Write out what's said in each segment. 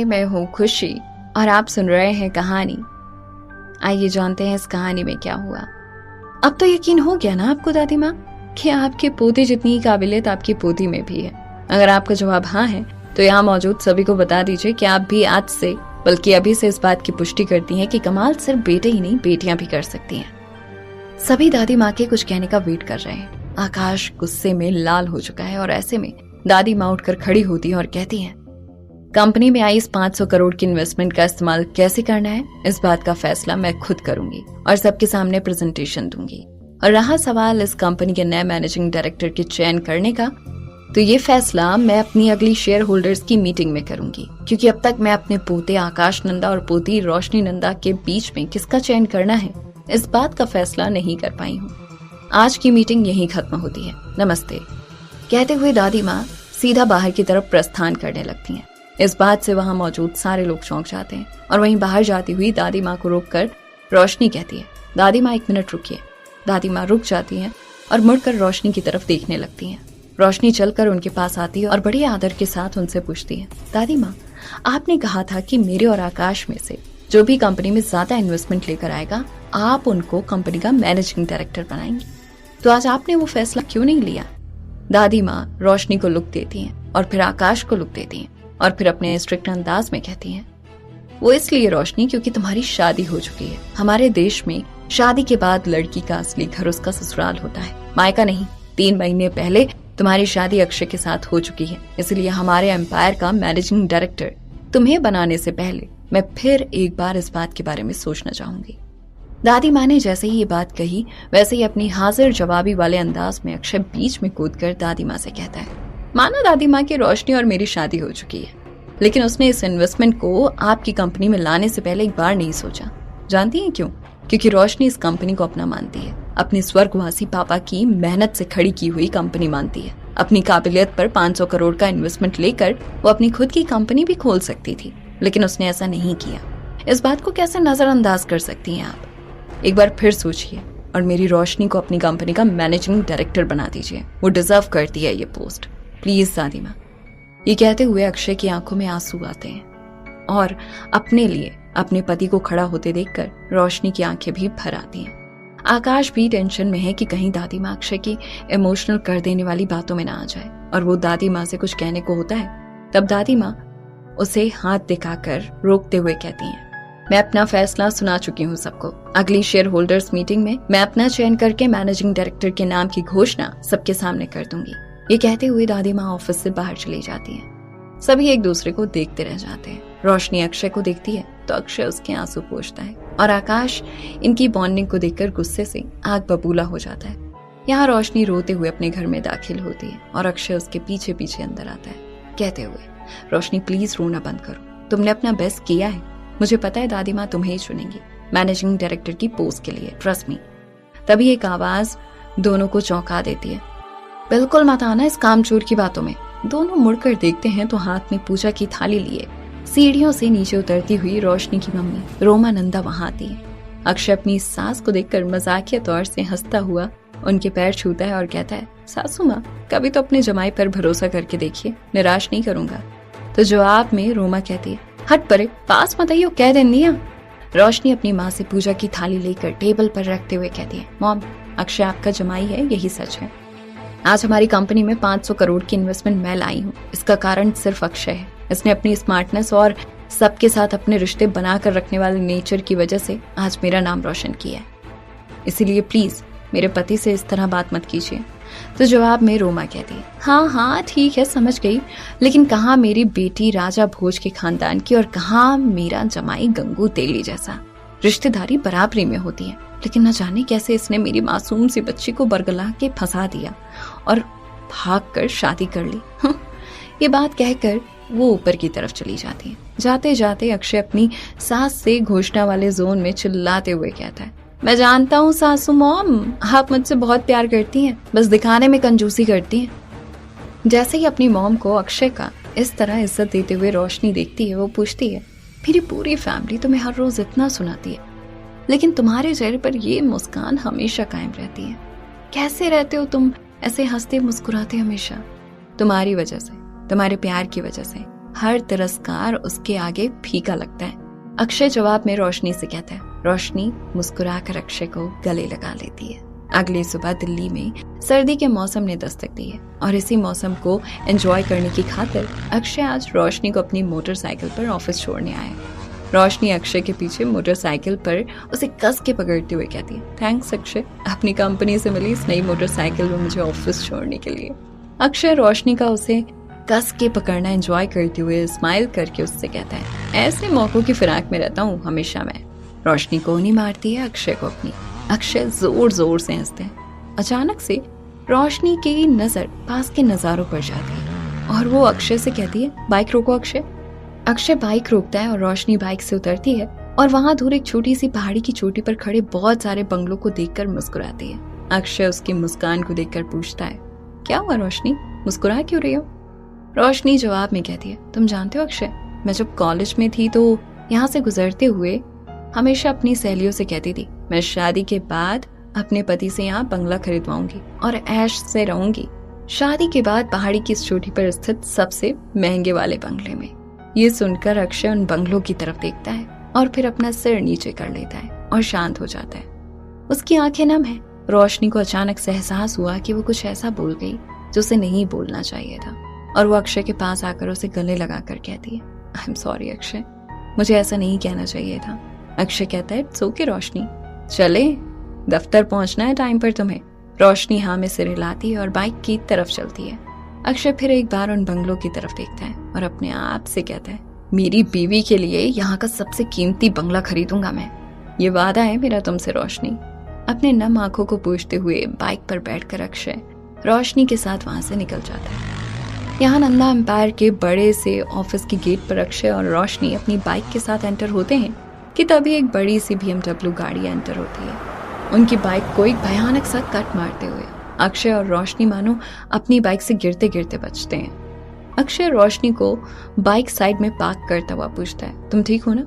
मैं हूँ खुशी और आप सुन रहे हैं कहानी। आइए जानते हैं इस कहानी में क्या हुआ। अब तो यकीन हो गया ना आपको दादी माँ कि आपके पोते जितनी काबिलियत आपकी पोती में भी है। अगर आपका जवाब हाँ है तो यहाँ मौजूद सभी को बता दीजिए कि आप भी आज से बल्कि अभी से इस बात की पुष्टि करती हैं कि कमाल सिर्फ बेटे ही नहीं बेटियां भी कर सकती हैं। सभी दादी माँ के कुछ कहने का वेट कर रहे हैं। आकाश गुस्से में लाल हो चुका है और ऐसे में दादी माँ उठकर खड़ी होती है और कहती है, कंपनी में आई इस 500 करोड़ की इन्वेस्टमेंट का इस्तेमाल कैसे करना है इस बात का फैसला मैं खुद करूंगी और सबके सामने प्रेजेंटेशन दूंगी। और रहा सवाल इस कंपनी के नए मैनेजिंग डायरेक्टर के चयन करने का, तो ये फैसला मैं अपनी अगली शेयर होल्डर्स की मीटिंग में करूंगी, क्योंकि अब तक मैं अपने पोते आकाश नंदा और पोती रोशनी नंदा के बीच में किसका चयन करना है इस बात का फैसला नहीं कर पाई हूँ। आज की मीटिंग यहीं खत्म होती है, नमस्ते। कहते हुए दादी माँ सीधा बाहर की तरफ प्रस्थान करने लगती हैं। इस बात से वहां मौजूद सारे लोग चौंक जाते हैं और वहीं बाहर जाती हुई दादी माँ को रोककर रोशनी कहती है, दादी माँ 1 मिनट रुकिए। दादी माँ रुक जाती हैं और मुड़कर रोशनी की तरफ देखने लगती हैं। रोशनी चलकर उनके पास आती है और बड़ी आदर के साथ उनसे पूछती है, दादी माँ आपने कहा था कि मेरे और आकाश में से जो भी कंपनी में ज्यादा इन्वेस्टमेंट लेकर आएगा आप उनको कंपनी का मैनेजिंग डायरेक्टर बनाएंगे, तो आज आपने वो फैसला क्यों नहीं लिया? दादी माँ रोशनी को लुक देती हैं और फिर आकाश को लुक देती हैं और फिर अपने स्ट्रिक्ट अंदाज में कहती हैं, वो इसलिए रोशनी क्योंकि तुम्हारी शादी हो चुकी है। हमारे देश में शादी के बाद लड़की का असली घर उसका ससुराल होता है, मायका नहीं। 3 महीने पहले तुम्हारी शादी अक्षय के साथ हो चुकी है, इसलिए हमारे एम्पायर का मैनेजिंग डायरेक्टर तुम्हें बनाने से पहले मैं फिर एक बार इस बात के बारे में सोचना चाहूंगी। दादी माँ ने जैसे ही ये बात कही वैसे ही अपनी हाजिर जवाबी वाले अंदाज में अक्षय बीच में कूदकर दादी माँ से कहता है, माना दादी माँ की रोशनी और मेरी शादी हो चुकी है, लेकिन उसने इस इन्वेस्टमेंट को आपकी कंपनी में लाने से पहले एक बार नहीं सोचा। जानती हैं क्यों? क्योंकि रोशनी इस कंपनी को अपना मानती है, अपने स्वर्गवासी पापा की मेहनत से खड़ी की हुई कंपनी मानती है। अपनी काबिलियत पर 500 करोड़ का इन्वेस्टमेंट लेकर वो अपनी खुद की कंपनी भी खोल सकती थी, लेकिन उसने ऐसा नहीं किया। इस बात को कैसे नजरअंदाज कर सकती हैं आप? एक बार फिर सोचिए और मेरी रोशनी को अपनी कंपनी का मैनेजिंग डायरेक्टर बना दीजिए, वो डिजर्व करती है ये पोस्ट, प्लीज दादी माँ। ये कहते हुए अक्षय की आंखों में आंसू आते हैं और अपने लिए अपने पति को खड़ा होते देखकर रोशनी की आंखें भी भर आती हैं। आकाश भी टेंशन में है कि कहीं दादी माँ अक्षय की इमोशनल कर देने वाली बातों में ना आ जाए और वो दादी माँ से कुछ कहने को होता है तब दादी माँ उसे हाथ दिखाकर रोकते हुए कहती हैं, मैं अपना फैसला सुना चुकी हूँ सबको। अगली शेयर होल्डर्स मीटिंग में मैं अपना चयन करके मैनेजिंग डायरेक्टर के नाम की घोषणा सबके सामने कर दूंगी। ये कहते हुए दादी माँ ऑफिस से बाहर चली जाती हैं। सभी एक दूसरे को देखते रह जाते हैं। रोशनी अक्षय को देखती है तो अक्षय उसके आंसू पोंछता है और आकाश इनकी बॉन्डिंग को देखकर गुस्से से आग बबूला हो जाता है। यहाँ रोशनी रोते हुए अपने घर में दाखिल होती है और अक्षय उसके पीछे पीछे अंदर आता है कहते हुए, रोशनी प्लीज रोना बंद करो, तुमने अपना बेस्ट किया है। मुझे पता है दादी माँ तुम्हें ही चुनेंगी मैनेजिंग डायरेक्टर की पोस्ट के लिए, ट्रस्ट मी। तभी एक आवाज दोनों को चौंका देती है, बिल्कुल मत आना इस कामचोर की बातों में। दोनों मुड़कर देखते हैं तो हाथ में पूजा की थाली लिए सीढ़ियों से नीचे उतरती हुई रोशनी की मम्मी रोमा नंदा वहां आती है। अक्षय अपनी सास को देखकर मजाकिया तौर से हंसता हुआ उनके पैर छूता है और कहता है, सासू माँ कभी तो अपने जमाई पर भरोसा करके देखिए, निराश नहीं करूंगा। तो जवाब में रोमा कहती है, हट परे, पास मत आइयो, कह देंदिया। रोशनी अपनी माँ से पूजा की थाली लेकर टेबल पर रखते हुए कहती है, मॉम अक्षय आपका जमाई है, यही सच है। आज हमारी कंपनी में 500 करोड़ की इन्वेस्टमेंट मैं लाई हूँ, इसका कारण सिर्फ अक्षय है। इसने अपनी स्मार्टनेस और सबके साथ अपने रिश्ते बनाकर रखने वाले नेचर की वजह से आज मेरा नाम रोशन किया है, इसीलिए प्लीज मेरे पति से इस तरह बात मत कीजिए। तो जवाब में रोमा कहती है, हाँ हाँ ठीक है समझ गई, लेकिन कहाँ मेरी बेटी राजा भोज के खानदान की और कहाँ मेरा जमाई गंगू तेली जैसा। रिश्तेदारी बराबरी में होती है, लेकिन न जाने कैसे इसने मेरी मासूम सी बच्ची को बरगला के फंसा दिया और भागकर शादी कर ली। ये बात कहकर वो ऊपर की तरफ चली जाती है। जाते जाते अक्षय अपनी सास से घोषणा वाले जोन में चिल्लाते हुए कहता है, मैं जानता हूँ सासू मॉम आप मुझसे बहुत प्यार करती हैं, बस दिखाने में कंजूसी करती हैं। जैसे ही अपनी मॉम को अक्षय का इस तरह इज्जत देते हुए रोशनी देखती है, वो पूछती है, मेरी पूरी फैमिली तुम्हें हर रोज इतना सुनाती है, लेकिन तुम्हारे चेहरे पर ये मुस्कान हमेशा कायम रहती है। कैसे रहते हो तुम ऐसे हंसते मुस्कुराते हमेशा? तुम्हारी वजह से, तुम्हारे प्यार की वजह से हर तिरस्कार उसके आगे फीका लगता है। अक्षय जवाब में रोशनी से कहता है। रोशनी मुस्कुराकर अक्षय को गले लगा लेती है। अगली सुबह दिल्ली में सर्दी के मौसम ने दस्तक दी है और इसी मौसम को एंजॉय करने की खातिर अक्षय आज रोशनी को अपनी मोटरसाइकिल पर ऑफिस छोड़ने आया। रोशनी अक्षय के पीछे मोटरसाइकिल पर उसे कस के पकड़ते हुए कहती है, थैंक्स अक्षय, अपनी कंपनी से मिली इस नई मोटरसाइकिल में मुझे ऑफिस छोड़ने के लिए। अक्षय रोशनी का उसे कस के पकड़ना एंजॉय करते हुए स्माइल करके उससे कहता है, ऐसे मौकों की फिराक में रहता हूँ हमेशा मैं। रोशनी कोहनी मारती है अक्षय को अपनी। अक्षय जोर जोर से हंसते हैं। अचानक से रोशनी की नजर पास के नजारों पर जाती है और वो अक्षय से कहती है, बाइक रोको अक्षय। अक्षय बाइक रोकता है और रोशनी बाइक से उतरती है और वहां दूर एक छोटी सी पहाड़ी की चोटी पर खड़े बहुत सारे बंगलों को देखकर मुस्कुराती है। अक्षय उसकी मुस्कान को देखकर पूछता है, क्या हुआ रोशनी, मुस्कुरा क्यों रही हो? रोशनी जवाब में कहती है, तुम जानते हो अक्षय, मैं जब कॉलेज में थी तो यहाँ से गुजरते हुए हमेशा अपनी सहेलियों से कहती थी, मैं शादी के बाद अपने पति से यहाँ बंगला खरीदवाऊंगी और ऐश से रहूंगी। शादी के बाद पहाड़ी की इस चोटी पर स्थित सबसे महंगे वाले बंगले में। ये सुनकर अक्षय उन बंगलों की तरफ देखता है और फिर अपना सिर नीचे कर लेता है और शांत हो जाता है। उसकी आंखें नम है। रोशनी को अचानक से एहसास हुआ कि वो कुछ ऐसा बोल गई जो उसे नहीं बोलना चाहिए था और वो अक्षय के पास आकर उसे गले लगाकर कहती है, आई एम सॉरी अक्षय, मुझे ऐसा नहीं कहना चाहिए था। अक्षय कहता है, इट्स ओके रोशनी, चले दफ्तर पहुंचना है टाइम पर तुम्हें। रोशनी हाँ में सिर हिलाती है और बाइक की तरफ चलती है। अक्षय फिर एक बार उन बंगलों की तरफ देखता है और अपने आप से कहता है, मेरी बीवी के लिए यहाँ का सबसे कीमती बंगला खरीदूंगा मैं, ये वादा है मेरा तुमसे रोशनी। अपने नम आंखों को पूछते हुए बाइक पर बैठकर अक्षय रोशनी के साथ वहां से निकल जाता है। यहाँ नंदा एम्पायर के बड़े से ऑफिस के गेट पर अक्षय और रोशनी अपनी बाइक के साथ एंटर होते हैं कि तभी एक बड़ी सी BMW गाड़ी एंटर होती है, उनकी बाइक को एक भयानक सा कट मारते हुए। अक्षय और रोशनी मानो अपनी बाइक से गिरते गिरते बचते हैं। अक्षय रोशनी को बाइक साइड में पार्क करता हुआ पूछता है, तुम ठीक हो ना?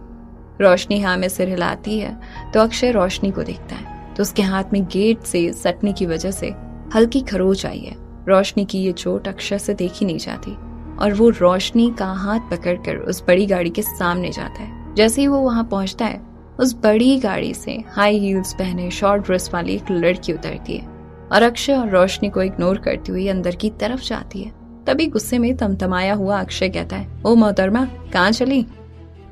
रोशनी हाँ में सिर हिलाती है तो अक्षय रोशनी को देखता है तो उसके हाथ में गेट से सटने की वजह से हल्की खरोच आई है। रोशनी की ये चोट अक्षय से देखी नहीं जाती और वो रोशनी का हाथ पकड़कर उस बड़ी गाड़ी के सामने जाता है। जैसे ही वो वहां पहुंचता है, उस बड़ी गाड़ी से हाई हील्स पहने शॉर्ट ड्रेस वाली एक लड़की उतरती है और अक्षय और रोशनी को इग्नोर करती हुई अंदर की तरफ जाती है। तभी गुस्से में तमतमाया हुआ अक्षय कहता है, ओ मोहतरमा, कहाँ चली?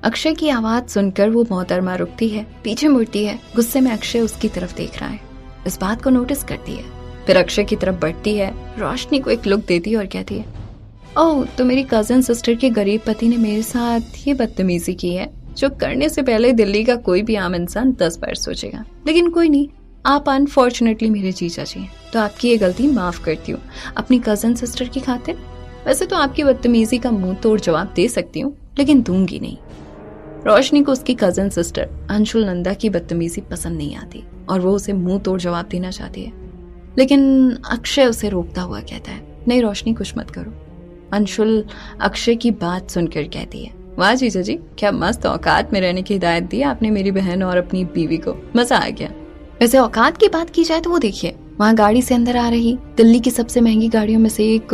अक्षय की आवाज सुनकर वो मोहतरमा रुकती है, पीछे मुड़ती है। गुस्से में अक्षय उसकी तरफ देख रहा है, इस बात को नोटिस करती है। फिर अक्षय की तरफ बढ़ती है, रोशनी को एक लुक देती है और कहती है, ओह, तो मेरी कजन सिस्टर के गरीब पति ने मेरे साथ ये बदतमीजी की है जो करने से पहले दिल्ली का कोई भी आम इंसान 10 बार सोचेगा। लेकिन कोई नहीं, आप अनफॉर्चुनेटली मेरे जीजा जी हैं, तो आपकी ये गलती माफ करती हूँ अपनी कजन सिस्टर की खातिर। वैसे तो आपकी बदतमीजी का मुंह तोड़ जवाब दे सकती हूँ, लेकिन दूंगी नहीं। रोशनी को उसकी कजन सिस्टर अंशुल नंदा की बदतमीजी पसंद नहीं आती और वो उसे मुंह तोड़ जवाब देना चाहती है, लेकिन अक्षय उसे रोकता हुआ कहता है, नहीं रोशनी, कुछ मत करो। अंशुल अक्षय की बात सुनकर कहती है, वाह जीजा जी, क्या मस्त औकात में रहने की हिदायत दी आपने मेरी बहन और अपनी बीवी को, मजा आ गया। वैसे औकात की बात की जाए तो वो देखिए, वहाँ गाड़ी से अंदर आ रही दिल्ली की सबसे महंगी गाड़ियों में से एक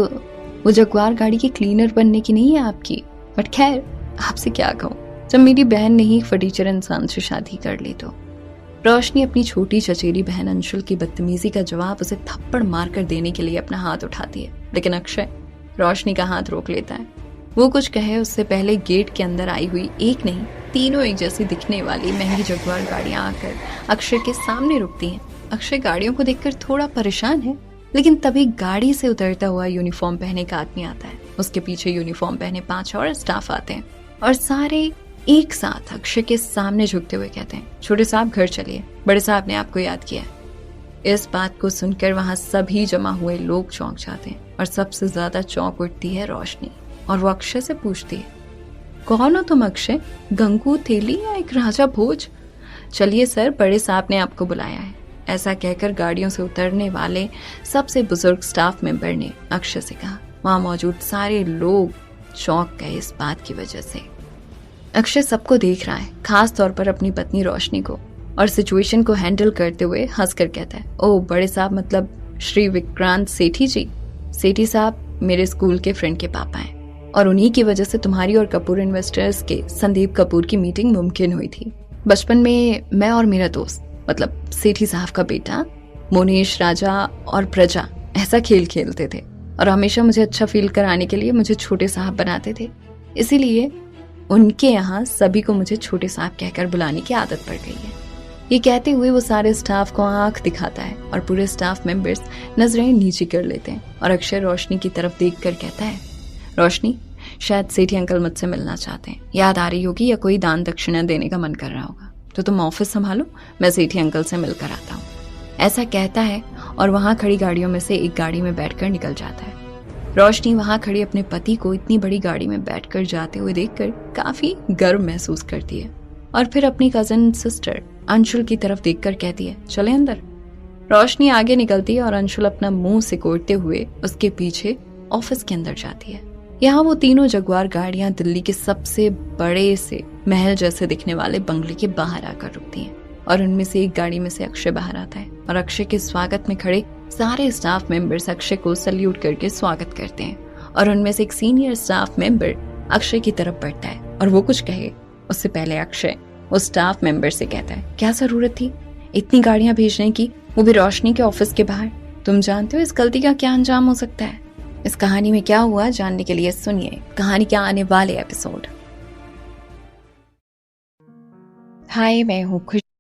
वो जगुआर गाड़ी की क्लीनर बनने की नहीं है आपकी। बट खैर, आपसे क्या कहूँ, जब मेरी बहन ने ही फटीचर इंसान से शादी कर ली तो। रोशनी अपनी छोटी चचेरी बहन अंशुल की बदतमीजी का जवाब उसे थप्पड़ मारकर देने के लिए अपना हाथ उठाती है, लेकिन अक्षय रोशनी का हाथ रोक लेता है। वो कुछ कहे उससे पहले गेट के अंदर आई हुई एक नहीं, तीनों एक जैसी दिखने वाली महंगी जगुआर गाड़ियां आकर अक्षय के सामने रुकती हैं। अक्षय गाड़ियों को देखकर थोड़ा परेशान है, लेकिन तभी गाड़ी से उतरता हुआ यूनिफॉर्म पहने का आदमी आता है। उसके पीछे यूनिफॉर्म पहने 5 और स्टाफ आते हैं और सारे एक साथ अक्षय के सामने झुकते हुए कहते हैं, छोटे साहब घर चलिए, बड़े साहब ने आपको याद किया है। इस बात को सुनकर वहां सभी जमा हुए लोग चौंक जाते हैं और सबसे ज्यादा चौंक उठती है रोशनी और वो अक्षय से पूछती है, कौन हो तुम अक्षय, गंगू थेली या एक राजा भोज? चलिए सर, बड़े साहब ने आपको बुलाया है। ऐसा कहकर गाड़ियों से उतरने वाले सबसे बुजुर्ग स्टाफ मेंबर ने अक्षय से कहा। वहां मौजूद सारे लोग चौंक गए इस बात की वजह से। अक्षय सबको देख रहा है, खास तौर पर अपनी पत्नी रोशनी को, और सिचुएशन को हैंडल करते हुए हंसकर कहता है, ओह बड़े साहब, मतलब श्री विक्रांत सेठी जी। सेठी साहब मेरे स्कूल के फ्रेंड के पापा हैं। और उन्हीं की वजह से तुम्हारी और कपूर इन्वेस्टर्स के संदीप कपूर की मीटिंग मुमकिन हुई थी। बचपन में मैं और मेरा दोस्त, मतलब सेठी साहब का बेटा मोनेश, राजा और प्रजा ऐसा खेल खेलते थे और हमेशा मुझे अच्छा फील कराने के लिए मुझे छोटे साहब बनाते थे। इसीलिए उनके यहाँ सभी को मुझे छोटे साहब कहकर बुलाने की आदत पड़ गई है। ये कहते हुए वो सारे स्टाफ को आंख दिखाता है और पूरे स्टाफ मेंबर्स नजरें नीची कर लेते हैं और अक्षय रोशनी की तरफ देखकर कहता है, रोशनी, शायद सेठी अंकल मुझसे मिलना चाहते हैं, याद आ रही होगी या कोई दान दक्षिणा देने का मन कर रहा होगा, तो तुम ऑफिस संभालो, मैं सेठी अंकल से मिलकर आता हूँ। ऐसा कहता है और वहां खड़ी गाड़ियों में से एक गाड़ी में बैठकर निकल जाता है। रोशनी वहां खड़ी अपने पति को इतनी बड़ी गाड़ी में बैठकर जाते हुए देखकर काफी गर्व महसूस करती है और फिर अपनी कजन सिस्टर अंशुल की तरफ देखकर कहती है, चले अंदर। रोशनी आगे निकलती है और अंशुल अपना मुंह सिकोड़ते हुए उसके पीछे ऑफिस के अंदर जाती है। यहाँ वो तीनों जगुआर गाड़ियां दिल्ली के सबसे बड़े से महल जैसे दिखने वाले बंगले के बाहर आकर रुकती हैं और उनमें से एक गाड़ी में से अक्षय बाहर आता है और अक्षय के स्वागत में खड़े सारे स्टाफ मेंबर्स अक्षय को सल्यूट करके स्वागत करते हैं और उनमें से एक सीनियर स्टाफ मेंबर अक्षय की तरफ बढ़ता है और वो कुछ कहे उससे पहले अक्षय उस स्टाफ मेंबर से कहता है, क्या जरूरत थी इतनी गाड़ियां भेजने की, वो भी रोशनी के ऑफिस के बाहर? तुम जानते हो इस गलती का क्या अंजाम हो सकता है? इस कहानी में क्या हुआ जानने के लिए सुनिए कहानी के आने वाले एपिसोड। हाय, मैं हूँ खुश।